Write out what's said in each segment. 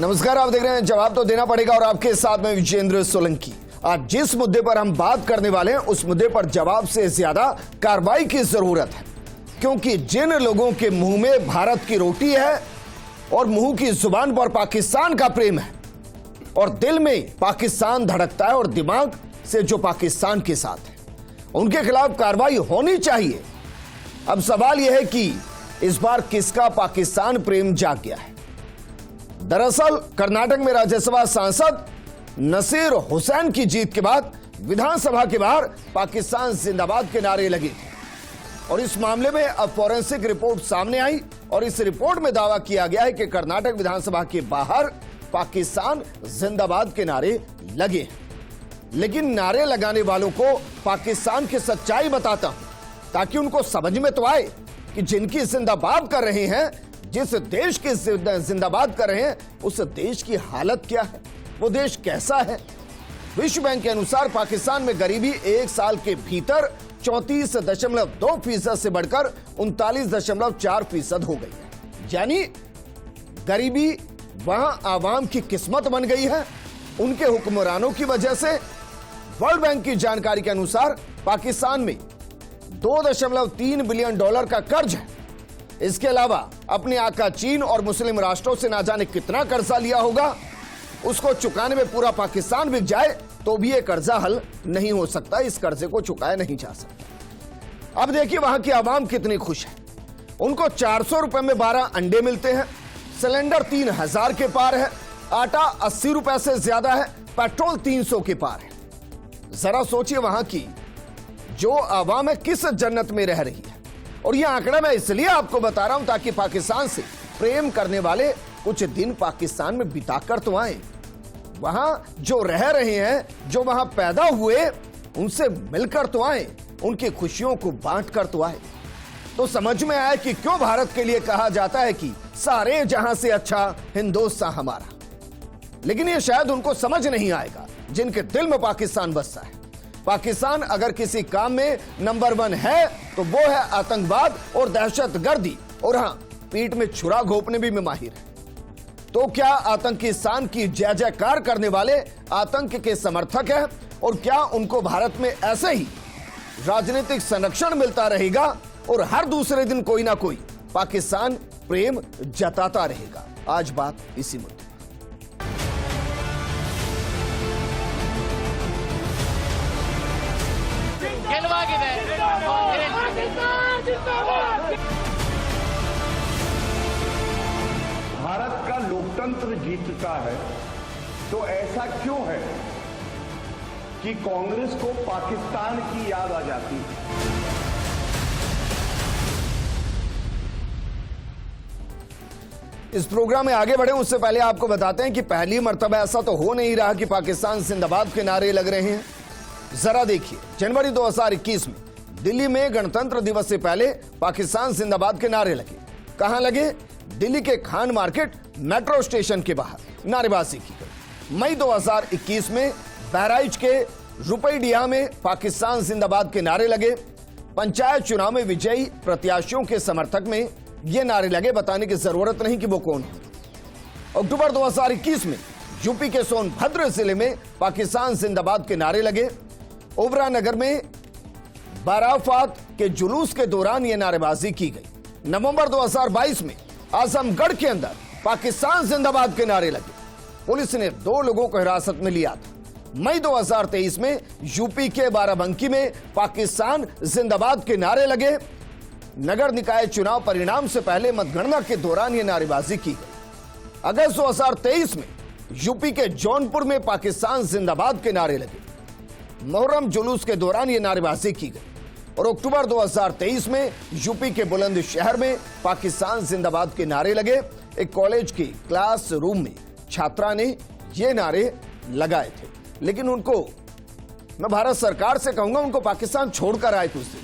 नमस्कार, आप देख रहे हैं जवाब तो देना पड़ेगा और आपके साथ में विजेंद्र सोलंकी। आज जिस मुद्दे पर हम बात करने वाले हैं उस मुद्दे पर जवाब से ज्यादा कार्रवाई की जरूरत है, क्योंकि जिन लोगों के मुंह में भारत की रोटी है और मुंह की जुबान पर पाकिस्तान का प्रेम है और दिल में पाकिस्तान धड़कता है और दिमाग से जो पाकिस्तान के साथ है, उनके खिलाफ कार्रवाई होनी चाहिए। अब सवाल यह है कि इस बार किसका पाकिस्तान प्रेम जाग गया है। दरअसल कर्नाटक में राज्यसभा सांसद नसीर हुसैन की जीत के बाद विधानसभा के बाहर पाकिस्तान जिंदाबाद के नारे लगे और इस मामले में अब फॉरेंसिक रिपोर्ट सामने आई और इस रिपोर्ट में दावा किया गया है कि कर्नाटक विधानसभा के बाहर पाकिस्तान जिंदाबाद के नारे लगे। लेकिन नारे लगाने वालों को पाकिस्तान की सच्चाई बताता हूं ताकि उनको समझ में तो आए कि जिनकी जिंदाबाद कर रहे हैं, जिस देश की जिंदाबाद कर रहे हैं, उस देश की हालत क्या है, वो देश कैसा है। विश्व बैंक के अनुसार पाकिस्तान में गरीबी एक साल के भीतर 34.2% से बढ़कर 39.4% हो गई है। यानी गरीबी वहां आवाम की किस्मत बन गई है उनके हुक्मरानों की वजह से। वर्ल्ड बैंक की जानकारी के अनुसार पाकिस्तान में $2.3 बिलियन का कर्ज है। इसके अलावा अपने आका चीन और मुस्लिम राष्ट्रों से ना जाने कितना कर्जा लिया होगा, उसको चुकाने में पूरा पाकिस्तान बिक जाए तो भी यह कर्जा हल नहीं हो सकता, इस कर्जे को चुकाया नहीं जा सकता। अब देखिए वहां की आवाम कितनी खुश है। उनको 400 रुपए में 12 अंडे मिलते हैं, सिलेंडर 3000 के पार है, आटा 80 रुपए से ज्यादा है, पेट्रोल 300 के पार है। जरा सोचिए वहां की जो आवाम है किस जन्नत में रह रही है। और यह आंकड़ा मैं इसलिए आपको बता रहा हूं ताकि पाकिस्तान से प्रेम करने वाले कुछ दिन पाकिस्तान में बिताकर तो आए, वहां जो रह रहे हैं, जो वहां पैदा हुए, उनसे मिलकर तो आए, उनकी खुशियों को बांट कर तो आए। तो समझ में आया कि क्यों भारत के लिए कहा जाता है कि सारे जहां से अच्छा हिंदुस्तान हमारा। लेकिन यह शायद उनको समझ नहीं आएगा जिनके दिल में पाकिस्तान बसता है। पाकिस्तान अगर किसी काम में नंबर 1 है तो वो है आतंकवाद और दहशतगर्दी, और हां, पीठ में छुरा घोंपने भी में माहिर है। तो क्या आतंकिस्तान की जय जयकार करने वाले आतंक के समर्थक हैं और क्या उनको भारत में ऐसे ही राजनीतिक संरक्षण मिलता रहेगा और हर दूसरे दिन कोई ना कोई पाकिस्तान प्रेम जताता रहेगा। आज बात इसी मुद्दे। भारत का लोकतंत्र जीतता है तो ऐसा क्यों है कि कांग्रेस को पाकिस्तान की याद आ जाती है। इस प्रोग्राम में आगे बढ़े उससे पहले आपको बताते हैं कि पहली मर्तबा ऐसा तो हो नहीं रहा कि पाकिस्तान जिंदाबाद के नारे लग रहे हैं। जरा देखिए, जनवरी 2021 में दिल्ली में गणतंत्र दिवस से पहले पाकिस्तान जिंदाबाद के नारे लगे। कहां लगे? दिल्ली के खान मार्केट मेट्रो स्टेशन के बाहर नारेबाजी की गई। मई 2021 में बहराइच के रुपईडीहा में पाकिस्तान जिंदाबाद के नारे लगे। पंचायत चुनाव में विजयी प्रत्याशियों के समर्थक में ये नारे लगे, बताने की जरूरत नहीं कि वो कौन है। अक्टूबर 2021 में यूपी के सोनभद्र जिले में पाकिस्तान जिंदाबाद के नारे लगे। ओबरा नगर में बाराफात के जुलूस के दौरान यह नारेबाजी की गई। नवंबर 2022 में आजमगढ़ के अंदर पाकिस्तान जिंदाबाद के नारे लगे। पुलिस ने 2 लोगों को हिरासत में लिया था। मई 2023 में यूपी के बाराबंकी में पाकिस्तान जिंदाबाद के नारे लगे। नगर निकाय चुनाव परिणाम से पहले मतगणना के दौरान यह नारेबाजी की गई। अगस्त 2023 में यूपी के जौनपुर में पाकिस्तान जिंदाबाद के नारे लगे। मुहर्रम जुलूस के दौरान यह नारेबाजी की गई। और अक्टूबर 2023 में यूपी के बुलंदशहर में पाकिस्तान जिंदाबाद के नारे लगे। एक कॉलेज के क्लास रूम में छात्रा ने ये नारे लगाए थे। लेकिन उनको, मैं भारत सरकार से कहूंगा, उनको पाकिस्तान छोड़कर आए कुछ दिन।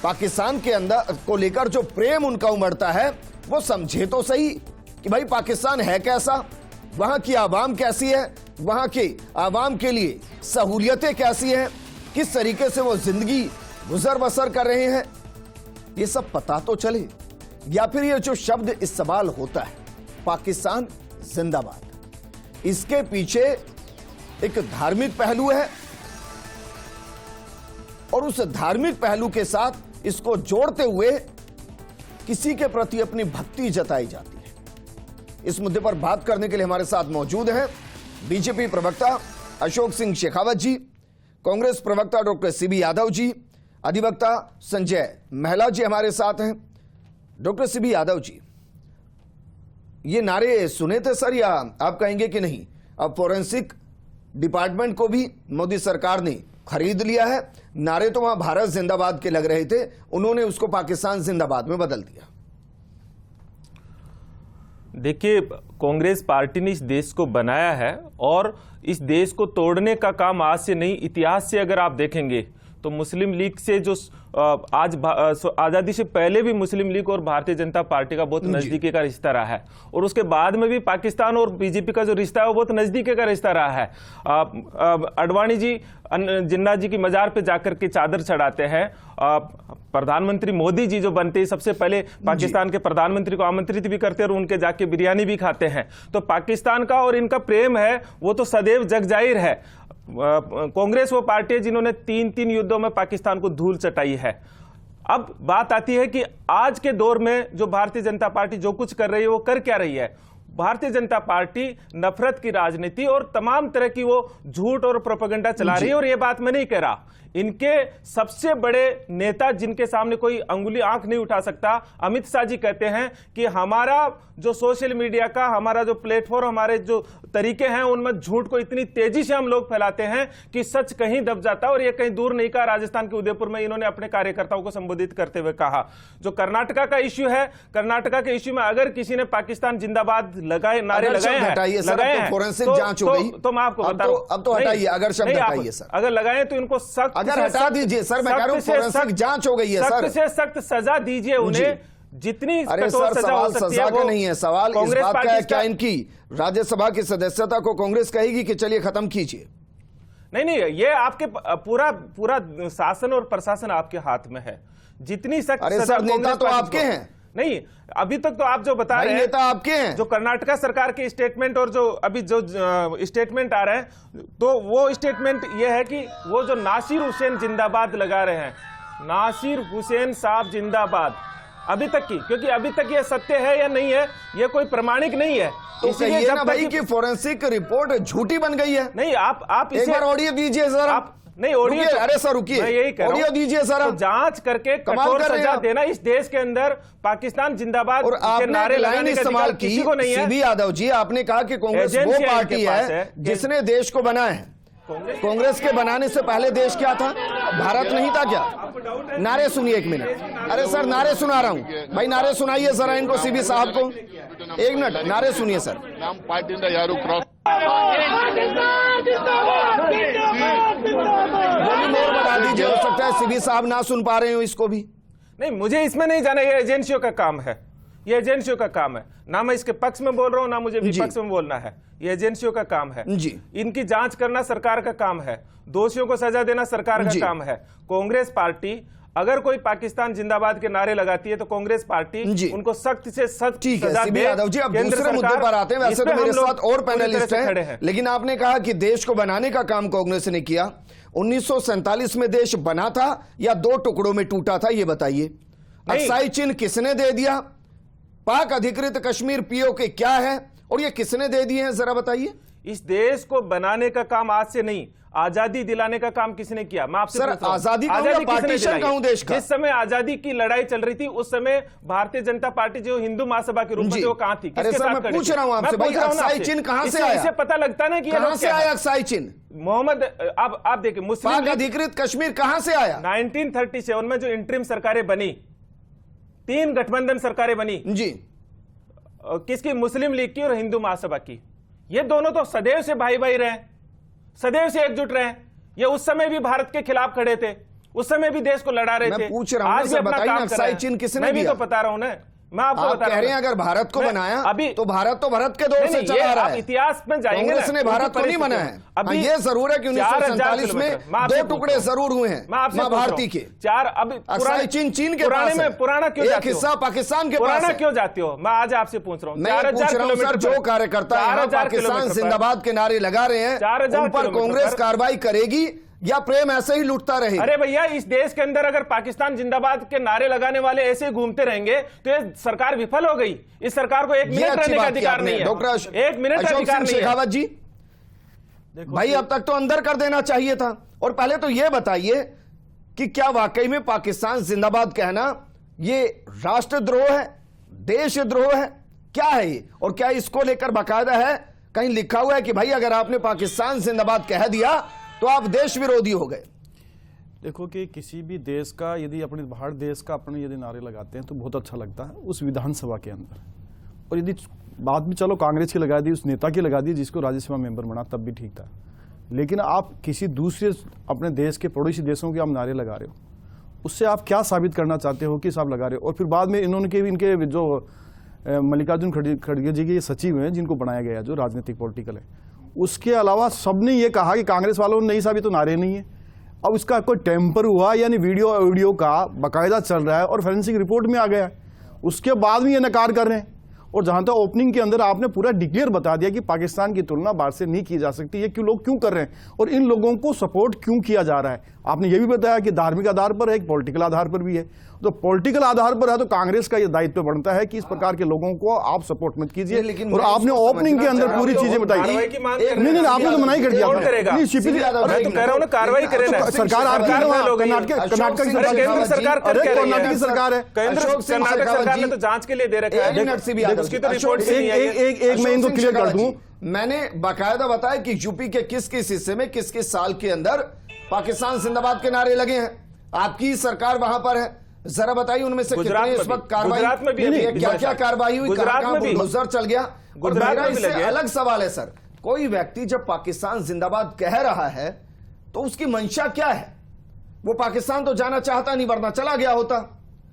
पाकिस्तान के अंदर को लेकर जो प्रेम उनका उमड़ता है वो समझे तो सही कि भाई पाकिस्तान है कैसा, वहां की आवाम कैसी है, वहां के आवाम के लिए सहूलियतें कैसी हैं, किस तरीके से वो जिंदगी गुजर बसर कर रहे हैं, ये सब पता तो चले। या फिर ये जो शब्द इस्तेमाल होता है पाकिस्तान जिंदाबाद। इसके पीछे एक धार्मिक पहलू है और उस धार्मिक पहलू के साथ इसको जोड़ते हुए किसी के प्रति अपनी भक्ति जताई जाती है। इस मुद्दे पर बात करने के लिए हमारे साथ मौजूद हैं बीजेपी प्रवक्ता अशोक सिंह शेखावत जी, कांग्रेस प्रवक्ता डॉक्टर सीबी यादव जी, अधिवक्ता संजय महला जी हमारे साथ हैं। डॉक्टर सीबी यादव जी, ये नारे सुने थे सर, या आप कहेंगे कि नहीं अब फोरेंसिक डिपार्टमेंट को भी मोदी सरकार ने खरीद लिया है? नारे तो वहां भारत जिंदाबाद के लग रहे थे, उन्होंने उसको पाकिस्तान जिंदाबाद में बदल दिया। देखिए, कांग्रेस पार्टी ने इस देश को बनाया है और इस देश को तोड़ने का काम आज से नहीं, इतिहास से अगर आप देखेंगे तो मुस्लिम लीग से जो आज आजादी से पहले भी मुस्लिम लीग और भारतीय जनता पार्टी का बहुत नजदीकी का रिश्ता रहा है और उसके बाद में भी पाकिस्तान और बीजेपी का जो रिश्ता है वो बहुत नजदीकी का रिश्ता रहा है। अडवाणी जी जिन्ना जी की मजार पे जाकर के चादर चढ़ाते हैं। प्रधानमंत्री मोदी जी जो बनते ही सबसे पहले पाकिस्तान के प्रधानमंत्री को आमंत्रित भी करते हैं और उनके जाके बिरयानी भी खाते हैं। तो पाकिस्तान का और इनका प्रेम है वो तो सदैव जगजाहिर है। कांग्रेस वो पार्टी है जिन्होंने 3 युद्धों में पाकिस्तान को धूल चटाई है। अब बात आती है कि आज के दौर में जो भारतीय जनता पार्टी जो कुछ कर रही है वो कर क्या रही है। भारतीय जनता पार्टी नफरत की राजनीति और तमाम तरह की वो झूठ और प्रोपेगेंडा चला रही है। और ये बात मैं नहीं कह रहा, इनके सबसे बड़े नेता जिनके सामने कोई अंगुली आंख नहीं उठा सकता, अमित शाह जी कहते हैं कि हमारा जो सोशल मीडिया का हमारा जो प्लेटफॉर्म, हमारे जो तरीके हैं उनमें झूठ को इतनी तेजी से हम लोग फैलाते हैं कि सच कहीं दब जाता है। और ये कहीं दूर नहीं कहा, राजस्थान के उदयपुर में इन्होंने अपने कार्यकर्ताओं को संबोधित करते हुए कहा। जो कर्नाटका का इश्यू है, कर्नाटका के इश्यू में अगर किसी ने पाकिस्तान जिंदाबाद नारे लगाए हैं फोरेंसिक जांच हो गई तो मैं आपको बता रहा हूं, अब तो हटाइए, अगर शब्द हटाइए सर, अगर लगाए तो इनको सख्त, अगर हटा दीजिए सर, मैं कह रहा हूं फोरेंसिक जांच हो गई है सर, सख्त से सख्त सजा दीजिए उन्हें, जितनी अरे सर सवाल सजा का नहीं है, सवाल इस बात का है क्या इनकी राज्यसभा की सदस्यता को कांग्रेस कहेगी कि चलिए खत्म कीजिए? नहीं, ये आपके पूरा शासन और प्रशासन आपके हाथ में है। जितनी सख्त सजा, नेता तो आपके हैं। नहीं, अभी तक तो आप जो बता रहे हैं नेता आपके हैं। जो कर्नाटका सरकार के स्टेटमेंट और जो अभी जो स्टेटमेंट आ रहे हैं, तो वो स्टेटमेंट ये है कि वो जो नासिर हुसैन जिंदाबाद लगा रहे हैं, नासिर हुसैन साहब जिंदाबाद, अभी तक की, क्योंकि अभी तक ये सत्य है या नहीं है ये कोई प्रमाणिक नहीं है। तो कहिए ना भाई कि फोरेंसिक रिपोर्ट झूठी बन गई है। नहीं, आप एक बार ऑडियो दीजिए सर। आप नहीं, ऑडियो, अरे सर रुकिए, यही कह रहा हूं, ऑडियो दीजिए सर। तो जांच करके कठोर सजा देना इस देश के अंदर पाकिस्तान जिंदाबाद और आपने नारे लाइन इस्तेमाल की। सीबी यादव जी, आपने कहा कि कांग्रेस वो पार्टी है जिसने देश को बनाया है। कांग्रेस के बनाने से पहले देश क्या था? भारत नहीं था क्या? नारे सुनिए एक मिनट। अरे सर नारे सुना रहा हूं भाई, नारे सुनाइए जरा इनको, सीबी साहब को। एक मिनट, नारे सुनिए सर। और बढ़ा दीजिए, हो सकता है सीबी साहब ना सुन पा रहे हो इसको भी। नहीं, मुझे इसमें नहीं जाना, ये एजेंसियों का काम है, ये एजेंसियों का काम है। ना मैं इसके पक्ष में बोल रहा हूं, ना मुझे विपक्ष में बोलना है, ये एजेंसियों का काम है जी। इनकी जांच करना सरकार का काम है, दोषियों को सजा देना सरकार का काम है। कांग्रेस पार्टी अगर कोई पाकिस्तान जिंदाबाद के नारे लगाती है तो कांग्रेस पार्टी उनको सख्त से सख्त सजा दे। यादव जी, अब दूसरे मुद्दे पर आते हैं। वैसे तो मेरे साथ और पैनलिस्ट हैं, लेकिन आपने कहा कि देश को बनाने का काम कांग्रेस ने किया। 1947 में देश बना था या 2 टुकड़ों में टूटा था, ये बताइए। अक्साई चिन्ह किसने दे दिया? पाक अधिकृत कश्मीर पीओके क्या है और ये किसने दे दिए हैं, जरा बताइए। इस देश को बनाने का काम आज से नहीं, आजादी दिलाने का काम किसने किया? मैं आपसे सर आजादी पार्टीशन कहूं देश का? जिस समय आजादी की लड़ाई चल रही थी उस समय भारतीय जनता पार्टी जो हिंदू महासभा के रूप में वो कहां थी? अरे सर मैं पूछ रहा हूं आपसे भाई, अक्साई चिन्ह कहां से आया? इससे पता लगता ना कि कहां से आया अक्साई चिन्ह? मोहम्मद, अब आप देखिए, मुस्लिम अधिकृत कश्मीर कहां से आया? 1937 में जो इंटरिम सरकारें बनी, 3 गठबंधन सरकारें बनी जी, किसकी? मुस्लिम लीग की और हिंदू महासभा की। ये दोनों तो सदैव से भाई भाई रहे, सदैव से एकजुट रहे। ये उस समय भी भारत के खिलाफ खड़े थे, उस समय भी देश को लड़ा रहे थे। पूछ रहा हूं, आज भी अपना काम कर रहे हैं। मैं भी तो बता रहा हूं ना, मैं आपको आप बता कह रहे हैं अगर भारत को मैं बनाया अभी तो भारत तो भरत के दौर नहीं, से नहीं, चला ये आ रहा आप है। इतिहास में जाएंगे कांग्रेस ना, ने उनकी भारत को नहीं परिस्थिति बनाया में। है। अभी ये जरूर है कि 1947 में 2 टुकड़े जरूर हुए हैं मां भारती के। पुराने चीन के पास है। पुराना क्यों एक जाते हो? हिस्सा पाकिस्तान के पास पुराना है। क्यों जाते हो? मैं आज आपसे पूछ रहा हूँ। मैं पूछ रहा हूं सर, जो कार्यकर्ता यहाँ पाकिस्तान जिंदाबाद के नारे लगा रहे हैं 4000 उन पर किलोमीटर कांग्रेस पर। कार्रवाई करेगी या प्रेम ऐसे ही लुटता रहेगा? अरे भैया, इस देश के अंदर अगर पाकिस्तान जिंदाबाद के नारे लगाने वाले ऐसे घूमते रहेंगे तो ये सरकार विफल हो गई। इस सरकार को 1 मिनट रहने का अधिकार नहीं है। डॉक्टर 1 मिनट अशोक अधिकार सिंह नहीं है। शेखावत जी, भाई अब तक तो अंदर कर देना चाहिए था। और पहले तो यह बताइए कि क्या वाकई में पाकिस्तान जिंदाबाद कहना ये राष्ट्रद्रोह है, देशद्रोह है, क्या है ये? और क्या इसको लेकर बाकायदा है कहीं लिखा हुआ है कि भाई अगर आपने पाकिस्तान जिंदाबाद कह दिया तो आप देश विरोधी हो गए? देखो कि किसी भी देश का यदि अपने भारत देश का अपने यदि नारे लगाते हैं तो बहुत अच्छा लगता है उस विधानसभा के अंदर, और यदि बात भी चलो कांग्रेस की लगा दी, उस नेता की लगा दी जिसको राज्यसभा मेंबर बना, तब भी ठीक था। लेकिन आप किसी दूसरे अपने देश के पड़ोसी देशों के आप नारे लगा रहे हो, उससे आप क्या साबित करना चाहते हो कि आप लगा रहे हो? और फिर बाद में इनके जो मल्लिकार्जुन खड़गे जी के सचिव हैं जिनको बनाया गया, जो राजनीतिक पॉलिटिकल है, उसके अलावा सबने ये कहा कि कांग्रेस वालों ने नहीं साबित तो नारे नहीं है। अब इसका कोई टेम्पर हुआ यानी वीडियो का बाकायदा चल रहा है और फोरेंसिक रिपोर्ट में आ गया है, उसके बाद भी ये नकार कर रहे हैं। और जहां तक ओपनिंग के अंदर आपने पूरा डिक्लेयर बता दिया कि पाकिस्तान की तुलना भारत से नहीं की जा सकती, ये लोग क्यों कर रहे हैं और इन लोगों को सपोर्ट क्यों किया जा रहा है? आपने ये भी बताया कि धार्मिक आधार पर है, एक पॉलिटिकल आधार पर भी है। तो पॉलिटिकल आधार पर है तो कांग्रेस का ये दायित्व बनता है कि इस प्रकार के लोगों को आप सपोर्ट मत कीजिए। लेकिन और आपने ओपनिंग के अंदर पूरी चीजें बताई। नहीं, आपने तो मनाही कर दिया। कार्रवाई करेगा सरकार आपकी कर्नाटक की सरकार है। कर्नाटक सरकार ने तो जांच के लिए दे रखा है, उसकी तो रिपोर्ट भी नहीं आई है। एक मैं इनको क्लियर कर दूं, मैंने बाकायदा बताया कि यूपी के किस किस हिस्से में किस किस साल के अंदर पाकिस्तान जिंदाबाद के नारे लगे हैं। आपकी सरकार वहां पर है, जरा बताइए उनमें से कितने इस वक्त कार्रवाई, क्या क्या कार्रवाई हुई, कहां बुलडोजर चल गया? और मेरा इससे अलग सवाल है सर, कोई व्यक्ति जब पाकिस्तान जिंदाबाद कह रहा है तो उसकी मंशा क्या है? वो पाकिस्तान तो जाना चाहता नहीं, वरना चला गया होता।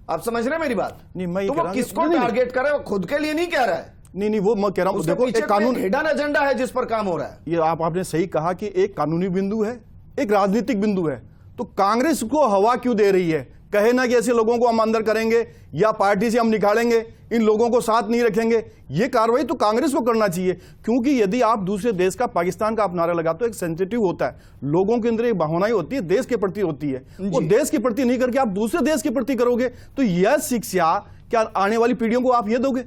आप समझ रहे हैं मेरी बात? नहीं, मैं तो वो किसको टारगेट कर रहा है? वो खुद के लिए नहीं कह रहा है। नहीं, वो मैं कह रहा हूं, देखो एक कानून हिडन एजेंडा है जिस पर काम हो रहा है। ये आपने सही कहा कि एक कानूनी बिंदु है, एक राजनीतिक बिंदु है। तो कांग्रेस को हवा क्यों दे रही है? कहे ना कि ऐसे लोगों को हम अंदर करेंगे या पार्टी से हम निकालेंगे, इन लोगों को साथ नहीं रखेंगे। ये कार्रवाई तो कांग्रेस को करना चाहिए, क्योंकि यदि आप दूसरे देश का, पाकिस्तान का आप नारा लगाते हो, एक सेंसिटिव होता है, लोगों के अंदर एक भावनाएं होती है, देश के प्रति होती है। वो देश के प्रति नहीं करके आप दूसरे देश के प्रति करोगे तो यह शिक्षा क्या आने वाली पीढ़ियों को आप ये दोगे?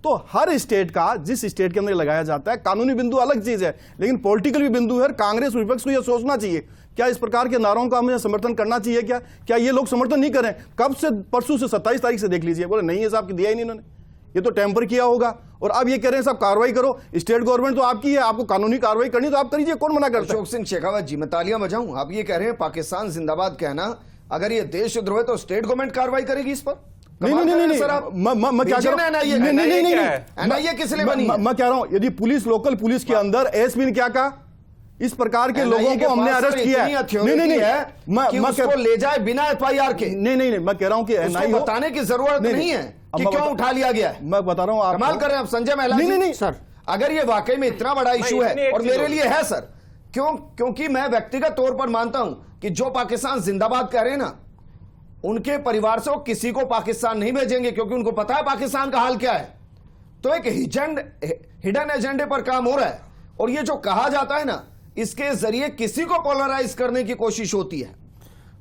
तो हर स्टेट का, जिस स्टेट के अंदर लगाया जाता है, कानूनी बिंदु अलग चीज है, लेकिन पॉलिटिकल भी बिंदु है। कांग्रेस विपक्ष को यह सोचना चाहिए, क्या इस प्रकार के नारों का हमें समर्थन करना चाहिए? क्या ये लोग समर्थन नहीं करें? कब से? परसों से 27 तारीख से देख लीजिए, बोले नहीं है साहब, दिया ही नहीं इन्होंने, ये तो टेम्पर किया होगा। और अब ये कह रहे हैं साहब कार्रवाई करो, स्टेट गवर्नमेंट तो आपकी है, आपको कानूनी कार्रवाई करनी तो आप करिए, कौन मना करता है? अशोक सिंह शेखावत जी, मैं तालियां बजाऊं, आप ये कह रहे हैं पाकिस्तान जिंदाबाद कहना अगर ये देशद्रोह है तो स्टेट गवर्नमेंट कार्रवाई करेगी इस पर? नहीं, सर, आप मैं क्या कह रहा हूं, एनआईए किस लिए बनी? मैं कह रहा हूं यदि पुलिस, लोकल पुलिस के अंदर एसपी ने क्या कहा, इस प्रकार के लोगों को हमने अरेस्ट किया है। नहीं, उसको ले जाए बिना एफआईआर के। नहीं, मैं कह रहा हूं कि एनआईए बताने की जरूरत नहीं है कि क्यों उठा लिया गया है। मैं बता रहा हूं, आप कमाल कर रहे हैं आप संजय महिला। नहीं सर, अगर ये वाकई में इतना बड़ा इशू है, और मेरे लिए है सर, क्योंकि मैं व्यक्तिगत तौर पर मानता हूं कि जो पाकिस्तान जिंदाबाद कह रहे हैं ना, उनके परिवार से वो किसी को पाकिस्तान नहीं भेजेंगे, क्योंकि उनको पता है पाकिस्तान का हाल क्या है। तो एक हिडन एजेंडे पर काम हो रहा है, और ये जो कहा जाता है ना, इसके जरिए किसी को पोलराइज करने की कोशिश होती है।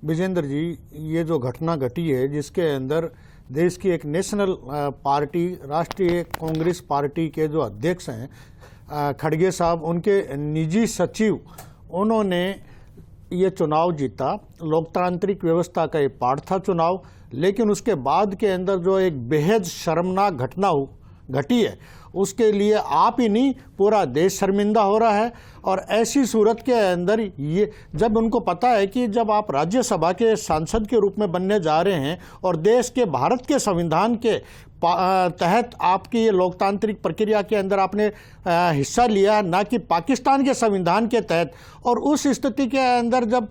विजेंद्र जी, ये जो घटना घटी है जिसके अंदर देश की एक नेशनल पार्टी, राष्ट्रीय कांग्रेस पार्टी के जो अध्यक्ष हैं खड़गे साहब, उनके निजी सचिव, उन्होंने ये चुनाव जीता। लोकतांत्रिक व्यवस्था का ये पार्ट था चुनाव, लेकिन उसके बाद के अंदर जो एक बेहद शर्मनाक घटना घटी है, उसके लिए आप ही नहीं पूरा देश शर्मिंदा हो रहा है। और ऐसी सूरत के अंदर ये, जब उनको पता है कि जब आप राज्यसभा के सांसद के रूप में बनने जा रहे हैं और देश के, भारत के संविधान के तहत आपकी ये लोकतांत्रिक प्रक्रिया के अंदर आपने हिस्सा लिया, ना कि पाकिस्तान के संविधान के तहत। और उस स्थिति के अंदर जब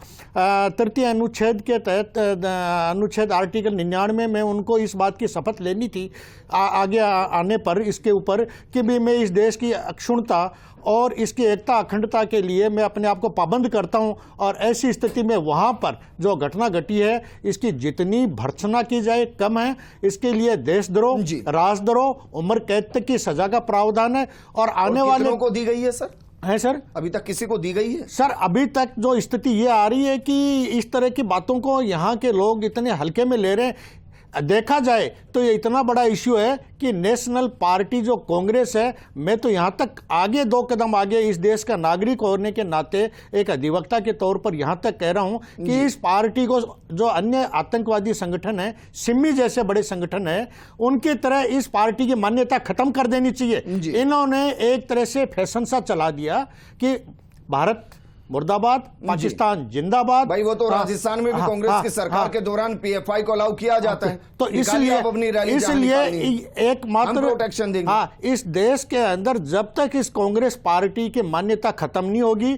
तृतीय अनुच्छेद के तहत अनुच्छेद आर्टिकल 99 में उनको इस बात की शपथ लेनी थी आगे आने पर इसके ऊपर कि भी मैं इस देश की अक्षुण्णता और इसकी एकता अखंडता के लिए मैं अपने आप को पाबंद करता हूं, और ऐसी स्थिति में वहां पर जो घटना घटी है इसकी जितनी भर्त्सना की जाए कम है। इसके लिए देशद्रोह, राजद्रोह, उम्र कैद तक की सजा का प्रावधान है। और आने वाले को दी गई है सर? है सर, अभी तक किसी को दी गई है? सर अभी तक जो स्थिति ये आ रही है कि इस तरह की बातों को यहाँ के लोग इतने हल्के में ले रहे हैं। देखा जाए तो ये इतना बड़ा इश्यू है कि नेशनल पार्टी जो कांग्रेस है, मैं तो यहाँ तक आगे 2 कदम आगे इस देश का नागरिक होने के नाते एक अधिवक्ता के तौर पर यहाँ तक कह रहा हूँ कि इस पार्टी को जो अन्य आतंकवादी संगठन है, सिमी जैसे बड़े संगठन है, उनकी तरह इस पार्टी की मान्यता खत्म कर देनी चाहिए। इन्होंने एक तरह से फैशन सा चला दिया कि भारत मुर्दाबाद, पाकिस्तान जिंदाबाद। भाई वो तो राजस्थान में भी कांग्रेस की सरकार के दौरान पीएफआई को अलाउ किया जाता है, तो इसलिए एकमात्र प्रोटेक्शन देंगे। इस देश के अंदर जब तक इस कांग्रेस पार्टी की मान्यता खत्म नहीं होगी,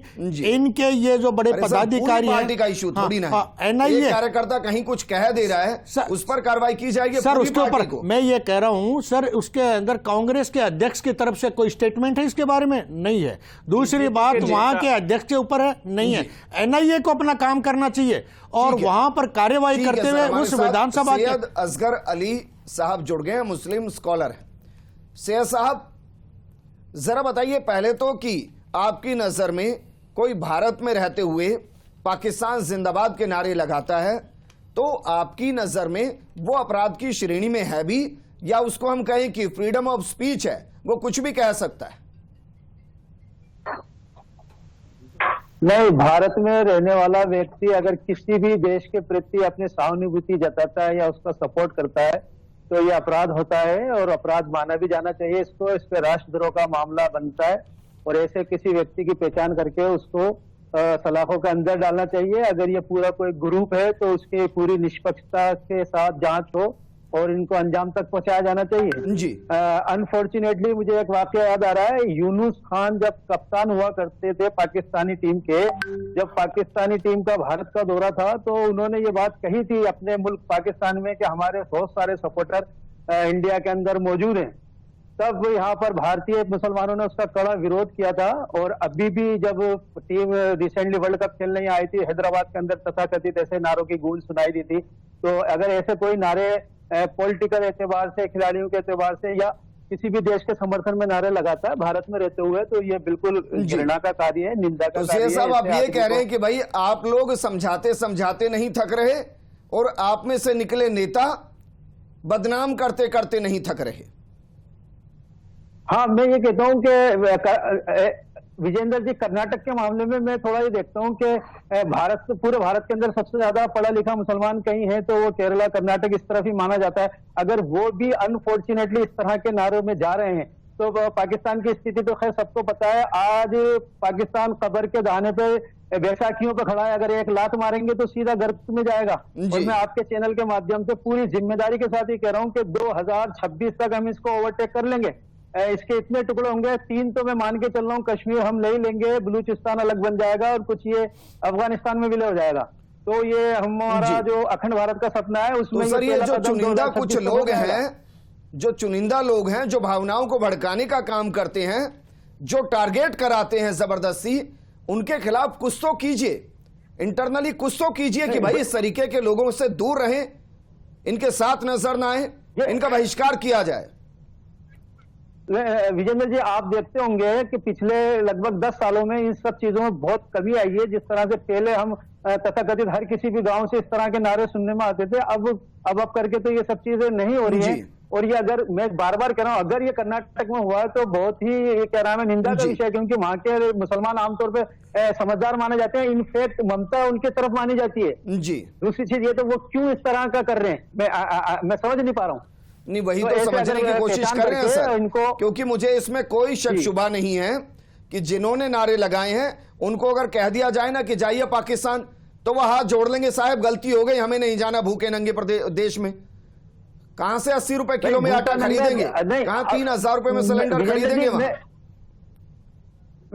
इनके ये जो बड़े पदाधिकारी हैं, पार्टी का इशू थोड़ी ना है। एनआईए कार्यकर्ता कहीं कुछ कह दे रहा है उस पर कार्रवाई की जाएगी सर। उसके ऊपर मैं ये कह रहा हूं सर, उसके अंदर कांग्रेस के अध्यक्ष की तरफ से कोई स्टेटमेंट है इसके बारे में? नहीं है। दूसरी बात, वहां के अध्यक्ष के ऊपर नहीं है। एनआईए को अपना काम करना चाहिए और वहां पर कार्यवाही करते हुए उस विधानसभा के सैयद असगर अली साहब जुड़ गए हैं, मुस्लिम स्कॉलर हैं। सैयद साहब जरा बताइए पहले तो कि आपकी नजर में कोई भारत में रहते हुए पाकिस्तान जिंदाबाद के नारे लगाता है तो आपकी नजर में वो अपराध की श्रेणी में है भी, या उसको हम कहें कि फ्रीडम ऑफ स्पीच है, वो कुछ भी कह सकता है? नहीं, भारत में रहने वाला व्यक्ति अगर किसी भी देश के प्रति अपनी सहानुभूति जताता है या उसका सपोर्ट करता है तो ये अपराध होता है और अपराध माना भी जाना चाहिए इसको। इस पे राष्ट्रद्रोह का मामला बनता है और ऐसे किसी व्यक्ति की पहचान करके उसको सलाखों के अंदर डालना चाहिए। अगर ये पूरा कोई ग्रुप है तो उसकी पूरी निष्पक्षता के साथ जांच हो और इनको अंजाम तक पहुंचाया जाना चाहिए जी। अनफॉर्चुनेटली मुझे एक वाकया याद आ रहा है। यूनुस खान जब कप्तान हुआ करते थे पाकिस्तानी टीम के, जब पाकिस्तानी टीम का भारत का दौरा था तो उन्होंने ये बात कही थी अपने मुल्क पाकिस्तान में कि हमारे बहुत सारे सपोर्टर इंडिया के अंदर मौजूद हैं। तब यहाँ पर भारतीय मुसलमानों ने उसका कड़ा विरोध किया था। और अभी भी जब टीम रिसेंटली वर्ल्ड कप खेलने आई थी हैदराबाद के अंदर, तथाकथित ऐसे नारों की गूंज सुनाई दी थी। तो अगर ऐसे कोई नारे पॉलिटिकल एतबार से, खिलाड़ियों के एतबार से या किसी भी देश के समर्थन में नारे लगाता है भारत में रहते हुए, तो ये बिल्कुल घृणा का कार्य है, निंदा का कार्य है। साहब आप ये कह रहे हैं कि भाई आप लोग समझाते समझाते नहीं थक रहे और आप में से निकले नेता बदनाम करते करते नहीं थक रहे? हाँ, मैं ये कहता हूँ कि विजेंद्र जी, कर्नाटक के मामले में मैं थोड़ा ये देखता हूँ कि पूरे भारत के अंदर सबसे ज्यादा पढ़ा लिखा मुसलमान कहीं है तो वो केरला, कर्नाटक इस तरफ ही माना जाता है। अगर वो भी अनफॉर्चुनेटली इस तरह के नारों में जा रहे हैं तो पाकिस्तान की स्थिति तो खैर सबको पता है। आज पाकिस्तान कब्र के दाने पे बैसाखियों पे खड़ा है, अगर एक लात मारेंगे तो सीधा गर्त में जाएगा। और मैं आपके चैनल के माध्यम से पूरी जिम्मेदारी के साथ ही कह रहा हूँ कि 2026 तक हम इसको ओवरटेक कर लेंगे। इसके इतने टुकड़े होंगे, 3 तो मैं मान के चल रहा हूँ कश्मीर हम ले ही लेंगे, बलूचिस्तान अलग बन जाएगा और कुछ ये अफगानिस्तान में विलय हो जाएगा। तो ये हमारा जो अखंड भारत का सपना है उसमें तो सर ये जो चुनिंदा कुछ लोग हैं, जो चुनिंदा लोग हैं जो भावनाओं को भड़काने का काम करते हैं, जो टारगेट कराते हैं जबरदस्ती, उनके खिलाफ कुछ तो कीजिए, इंटरनली कुछ तो कीजिए कि भाई इस तरीके के लोगों से दूर रहें, इनके साथ नजर ना आए, इनका बहिष्कार किया जाए। विजेंद्र जी, आप देखते होंगे कि पिछले लगभग 10 सालों में इन सब चीजों में बहुत कमी आई है। जिस तरह से पहले हम तथाकथित हर किसी भी गांव से इस तरह के नारे सुनने में आते थे, अब करके तो ये सब चीजें नहीं हो रही हैं। और ये अगर मैं बार बार कह रहा हूँ, अगर ये कर्नाटक में हुआ तो बहुत ही कह रहा है निंदा का विषय, क्योंकि वहां के मुसलमान आमतौर पर समझदार माने जाते हैं। इनफैक्ट ममता उनकी तरफ मानी जाती है जी। दूसरी चीज ये तो वो क्यों इस तरह का कर रहे हैं, मैं समझ नहीं पा रहा हूँ। नहीं, वही तो समझने की कोशिश कर रहे हैं सर, क्योंकि मुझे इसमें कोई शक शुबा नहीं है कि जिन्होंने नारे लगाए हैं उनको अगर कह दिया जाए ना कि जाइए पाकिस्तान, तो वह हाथ जोड़ लेंगे, साहब गलती हो गई, हमें नहीं जाना भूखे नंगे देश में। कहां से 80 रुपए किलो में आटा भूटान खरीदेंगे? नहीं, कहां 3000 रुपए में सिलेंडर विजेंद्र खरीदेंगे जी, वहां?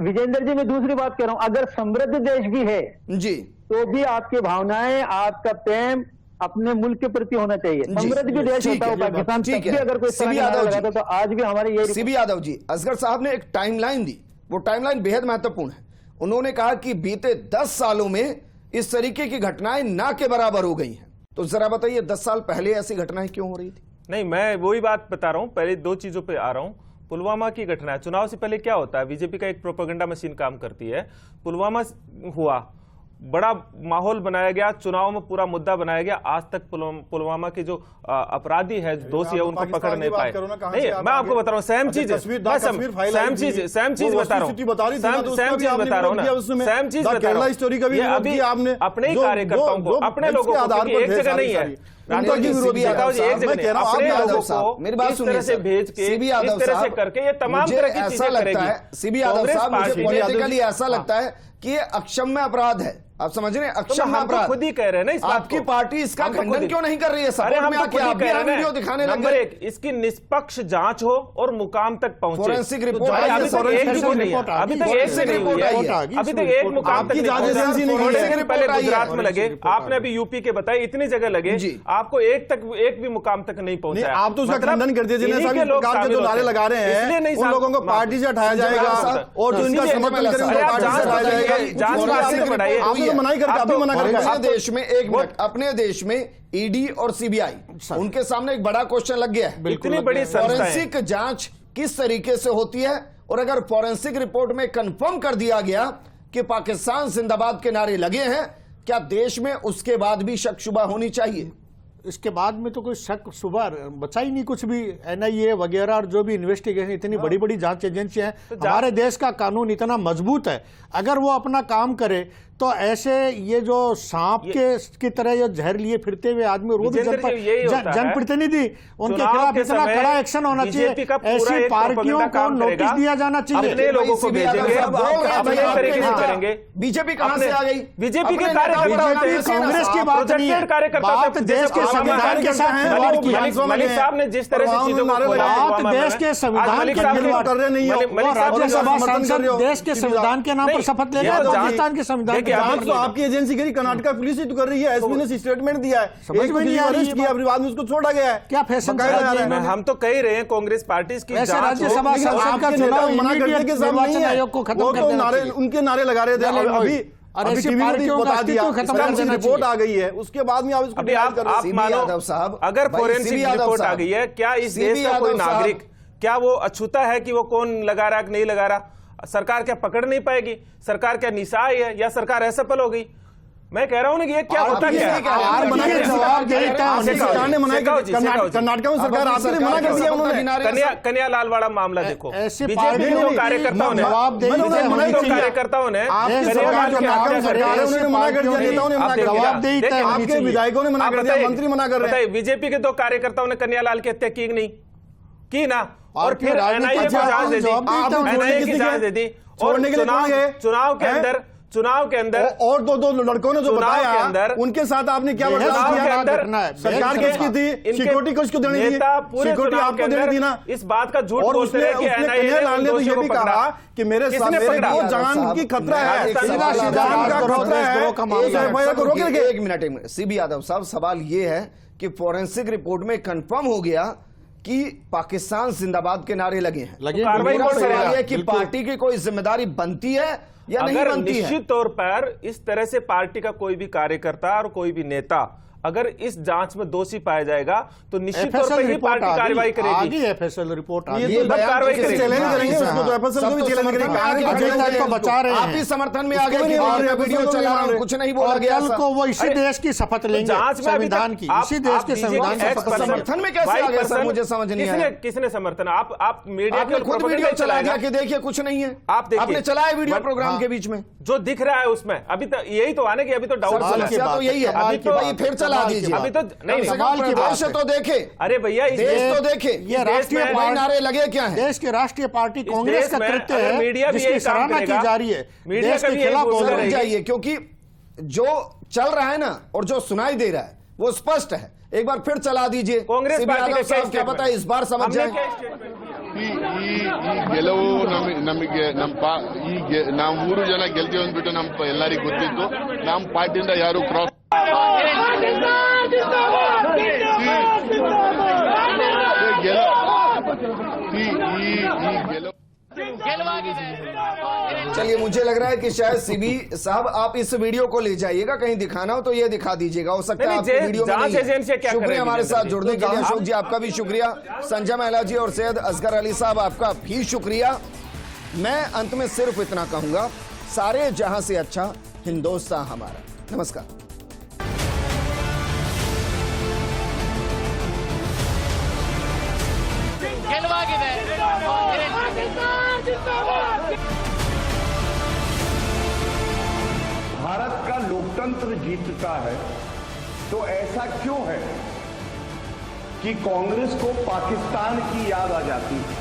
विजेंद्र जी मैं दूसरी बात कह रहा हूं, अगर समृद्ध देश भी है जी तो भी आपकी भावनाएं, आपका प्रेम अपने मुल्क के प्रति होना चाहिए। समृद्ध भी देश ठीक होता है, है पाकिस्तान, ठीक तब भी है। अगर कोई इस तरह सीबी का नारा यादव जी। लगाता तो आज भी हमारे ये सीबी यादव जी, असगर साहब ने एक टाइमलाइन दी, वो टाइमलाइन बेहद महत्वपूर्ण है। उन्होंने कहा कि बीते 10 सालों में इस तरीके की घटनाएं ना के बराबर हो गई हैं। तो जरा बताइए 10 साल पहले ऐसी घटनाएं क्यों हो रही थी? नहीं, मैं वही बात बता रहा हूं, पहले दो चीजों पे आ रहा हूं। पुलवामा की घटना है, चुनाव से पहले क्या होता है, बीजेपी का एक प्रोपेगेंडा मशीन काम करती है। पुलवामा हुआ, बड़ा माहौल बनाया गया, चुनाव में पूरा मुद्दा बनाया गया। आज तक पुलवामा के जो अपराधी है, दोषी है, उनको पकड़ नहीं पाए। नहीं, मैं आपको बता रहा हूँ सेम चीज, सेम चीज बता रहा हूँ, सेम चीज बता रहा हूँ, सेम चीज बता रहा हूँ। ये अभी आपने अपने ही कार्यकर्ताओं को, अपने लोगों को, एक जगह नहीं है, मेरी बात सुनिए, सीबी यादव साहब, करके ये तमाम तरह की ऐसा चीजें लगता है, करेगी। सीबी यादव साहब, मुझे पॉलिटिकली ऐसा लगता है कि ये अक्षम्य अपराध है। आप समझ रहे हैं, अक्षम्य हम तो अपराध। खुद ही कह रहे हैं ना इस बात आपकी को। पार्टी इसका हम तो खुद खंडन ही- क्यों नहीं कर रही है? अरे सपोर्ट हम में तो आके खुद ही आप भी कह रहे वीडियो हैं। दिखाने नंबर लगे। 1, इसकी निष्पक्ष जांच हो और मुकाम तक पहुंचे। फोरेंसिक रिपोर्ट अरे आई है, अभी तक फोरेंसिक एक भी नहीं है, रिपोर्ट आ अभी गई, तक एक फोरेंसिक भी नहीं रिपोर्ट हुई आई है, है। अभी तक एक मुकाम तक आपकी नहीं जांच पहुंचा। एजेंसी नहीं थोड़े है। दिन पहले रिपोर्ट आई है, गुजरात में लगे, फोरेंसिक आपने अभी यूपी के बताए, इतनी जगह लगे, जी। आपको एक भी मुकाम तक नहीं पहुंचा। नहीं, आप तो उसका खंडन कर दीजिए, जिन्हें सभी प्रकार के जो नारे लगा रहे हैं उन लोगों को पार्टी से हटाया जाएगा और जो इनका समर्थन करेंगे उनको पार्टी से हटाया जाएगा। आपने तो मना ही करके, अभी मना करके अपने देश में, एक मिनट, अपने देश में ईडी और सीबीआई, उनके सामने एक बड़ा क्वेश्चन लग गया है। इतनी बड़ी संस्था है। फॉरेंसिक जांच किस तरीके से होती है, और अगर फॉरेंसिक रिपोर्ट में कंफर्म कर दिया गया कि पाकिस्तान जिंदाबाद के नारे लगे हैं, क्या देश में उसके बाद भी शक शुबा होनी चाहिए? इसके बाद में तो कोई शक सुबह बचा ही नहीं कुछ भी। एनआईए वगैरह और जो भी इन्वेस्टिगेशन, इतनी बड़ी बड़ी जांच एजेंसियां हैं, हमारे देश का कानून इतना मजबूत है, अगर वो अपना काम करे तो ऐसे ये जो सांप की तरह ये जहर लिए फिरते हुए आदमी, वो भी जनप्रतिनिधि, उनके खिलाफ इतना कड़ा एक्शन होना चाहिए। ऐसी पार्टियों को नोटिस दिया जाना चाहिए। अपने लोगों को भेजेंगे, अपने तरीके से करेंगे। बीजेपी कहां से आ गई? बीजेपी के कार्यकर्ता होते हैं, कांग्रेस की बात नहीं है, बात देश के संविधान के साथ खिलवाड़ की है। मलिक साहब ने जिस तरह से चीजों को बात देश के संविधान के खिलवाड़ कर रहे नहीं है। राज्यसभा सांसद देश के संविधान के नाम पर शपथ ले रहे हैं, पाकिस्तान के संविधान के जांच तो आपकी एजेंसी करी, कर्नाटक पुलिस ही तो कर रही है। एसपी ने स्टेटमेंट दिया है, एक में नहीं अरेस्ट किया, फिर बाद में उसको छोड़ा गया है। क्या फैशन हम तो कह रहे हैं कांग्रेस पार्टी की ऐसे राज्यसभा सांसद का चुनाव मना करने के सामने निर्वाचन आयोग को खत्म वो कर तो देना नारे, चाहिए। उनके नारे लगा रहे थे। अभी ऐसी टीवी में पार्टियों का बता दिया, अस्तित्व खत्म कर देना रिपोर्ट चाहिए। आ गई है, उसके बाद में आप इसको अभी आप सीबी मानो, यादव साहब, अगर भाई फोरेंसिक सीबी यादव रिपोर्ट आ साहब, गई है, क्या इस सीबी देश का कोई यादव साहब, नागरिक, क्या वो अछूता है कि वो कौन लगा रहा है कि नहीं लगा रहा? सरकार क्या पकड़ नहीं पाएगी? सरकार क्या निशाई है, या सरकार असफल हो गई? मैं कह रहा हूं ना कि ये क्या होता क्या है? जवाब देता है। सरकार ने मना किया, कर्नाटक में सरकार आपके लिए मना कर दिया उन्होंने। कन्या लालवाड़ा मामला देखो, ऐसे बीजेपी के दो कार्यकर्ताओं ने, जवाब देने दो कार्यकर्ताओं ने उन्होंने मना कर दिया, नेताओं ने मना कर दिया, आपके विधायकों ने मना कर दिया, मंत्री मना कर रहे हैं। बीजेपी के दो कार्यकर्ताओं ने कन्यालाल की हत्या की नहीं की ना, और फिर राजनीति एनआईए को जांच दे दी, एनआईए की जांच दे दी, और चुनाव के अंदर और दो लड़कों ने जो बताया उनके साथ आपने क्या बर्ताव किया? सरकार किसकी थी? सिक्योरिटी किसको देनी थी? सिक्योरिटी आपको देनी थी ना। इस बात का झूठ और बोलते रहे कि एनआईए लाल ने तो ये भी कहा कि मेरे जान की खतरा है, जान का खतरा है, एफआईआर को रोकेंगे। एक मिनट, सीबी यादव साहब, सवाल ये है कि फोरेंसिक रिपोर्ट में कंफर्म हो गया कि पाकिस्तान जिंदाबाद के नारे लगे हैं, कार्रवाई मेरा कौन सवाल करेगा? है कि पार्टी की कोई जिम्मेदारी बनती है या नहीं अगर बनती है? निश्चित तौर पर इस तरह से पार्टी का कोई भी कार्यकर्ता और कोई भी नेता अगर इस जांच में दोषी पाया जाएगा तो निश्चित तौर पर ही पार्टी कार्रवाई करेगी। एफएसएल रिपोर्ट आ ये गई। तो बयान कार्रवाई किसी करेंगे। चैलेंज करेंगे उसको, तो एफएसएल को भी चैलेंज करेंगे। अजय तक को बचा रहे हैं। आप ही समर्थन में आ गए उसको भी कि नहीं और मार रहे, वीडियो उसको भी चला नहीं रहा हूं, मार कुछ नहीं बोला और गया कल ऐसा। को वो इसी देश की शपथ लेंगे, जांच में अभी तक संविधान की, इसी देश के संविधान की शपथ लेंगे। समर्थन में कैसे आ गए सर, मुझे समझ नहीं आया। किसने समर्थन? आप मीडिया आपने खुद वीडियो चला दिया कि देखिए कुछ नहीं है, आप देखिए, आपने चलाया वीडियो प्रोग्राम के बीच में, जो दिख रहा है उसमें अभी तो यही तो आने की अभी तो डाउट समस्या तो यही है। अभी तो भाई फिर चला दीजिए, अभी तो नहीं सवाल की बात तो देखे, अरे भैया देश तो देखे, ये राष्ट्रीय भाई नारे लगे क्या है? देश की राष्ट्रीय पार्टी कांग्रेस का कृत्य है, मीडिया भी जिसकी यही काम सराहना की करेगा। जा रही है, मीडिया देश का के भी यही खिलाफ बोल बोल रहा रही है। चाहिए, क्योंकि जो चल रहा है ना और जो सुनाई दे रहा है वो स्पष्ट है। एक बार फिर चला दीजिए। कांग्रेस सीबी पार्टी यादव का क्या साहब क्या पता इस बार समझ हमने जाए। क्या statement दिया? ಈ ಗೆಲುವು ನಮಗೆ ನಾವು 3 ಜನ ಗೆಲ್ತೀವಿ ಅಂದ್ಬಿಟ್ಟು ಎಲ್ಲರಿಗೂ ಗೊತ್ತಿತ್ತು. ನಮ್ಮ ಪಾರ್ಟಿಯಿಂದ ಯಾರು ಕ್ರಾಸ್ ಗೆಲುವು चलिए, मुझे लग रहा है कि शायद सीबी साहब आप इस वीडियो को ले जाइएगा, कहीं दिखाना हो तो ये दिखा दीजिएगा। हो सकता है नहीं, आपकी वीडियो में जांच नहीं है। एजेंसी क्या शुक्रिया करेगी हमारे साथ जनरली? जुड़ने के लिए अशोक जी, आपका भी शुक्रिया। संजय महिला जी और सैयद असगर अली साहब आपका भी शुक्रिया। मैं अंत में सिर्फ इतना कहूंगा, सारे जहां से अच्छा हिंदुस्तान हमारा। नमस्कार। भारत का लोकतंत्र जीतता है तो ऐसा क्यों है कि कांग्रेस को पाकिस्तान की याद आ जाती है?